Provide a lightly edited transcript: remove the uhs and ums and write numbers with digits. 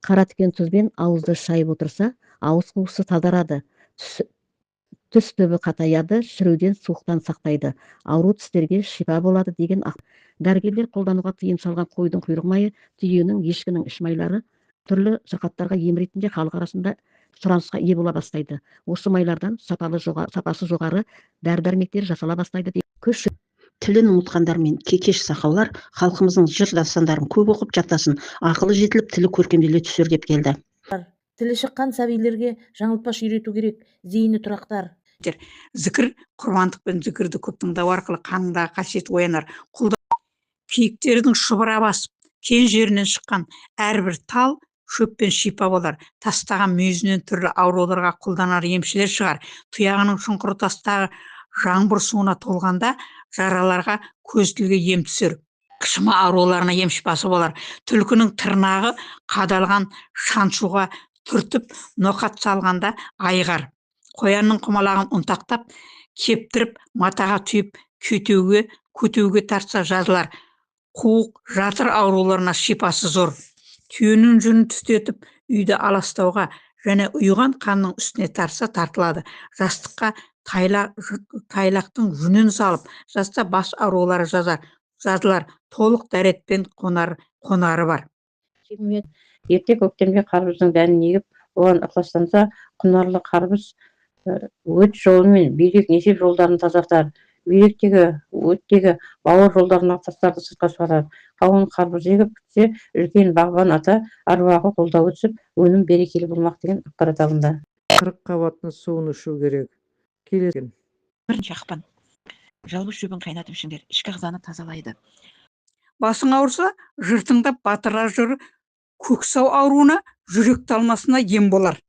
Қара тікен тұзбен ауызды шайып отырса, ауыз қуысы тазарады, түс түбі қатаяды, шіруден, суықтан сақтайды, ауру тістерге шипа болады деген дәрігерлер қолдануға тыйым салған қойдың құйрық майы, түйенің, ешкінің іш майлары түрлі сырқаттарға ем ретінде халық арасында сұранысқа ие бола бастайды. Осы майлардан сапасы жоғары дәрі-дәрмектер жасала бастайды. Күш тілін ұмытқандар мен кекеш сақаулар халқымыздың жыр дастандарын көп оқып жаттасын, ақылы жетіліп, тілі көркемделе түсер деп келді. Тілі шыққан сәбилерге жаңылтпаш үйрету керек, зейіні тұрақтар. Зікір, құрбандық пен зікірді көп тыңдау арқылы қанындағы қасиет оянар. Киіктердің шұбыра басып, кен жерінен шыққан әрбір тал шөппен шипа болар. Тастаған мүйізінен түрлі ауруларға қолданар емшілер шығар. Тұяғының шұңқыры тастағы жаңбыр суына толғанда жараларға көз тілге ем түсер. Қышыма ауруларына ем шипасы болар. Түлкінің тырнағы қадалған шаншуға түртіп, ноқат салғанда айғар. Қоянның құмалағын ұнтақтап, кептіріп, матаға түйіп, көтеуге тартса жазылар. Қуық, жатыр ауруларына шипасы зор. Түйенің жүнін түстетіп, үйді аластауға және ұйыған қанның үстіне тартса тартылады. Жастыққа тайлақтың жүнін салып, жаста бас аурулары жазылар. Толық дәретпен қонары бар. Ерте көктемде қарбыздың дәнін егіп, оған ықластанса, құнарлы қарбыз өт жолымен бүйрек несеп жолдарын тазартар. Бүйректегі, өттегі бауыр жолдарына тастарды сыртқа шығарар. Қауын қарбыз егіп күтсе, үлкен бағбан ата аруағы қолдауы түсіп, өнім берекелі болмақ деген ақпарат алынды. 40 қабаттың суын ішу керек. Келесі 1 ақпан. Жалбыз шөбін қайнатып ішіңдер, ішкі ағзаны тазалайды. Басың ауырса, жыртыңдап батырар жыры көксау ауруына, жүрек талмасына ем болар.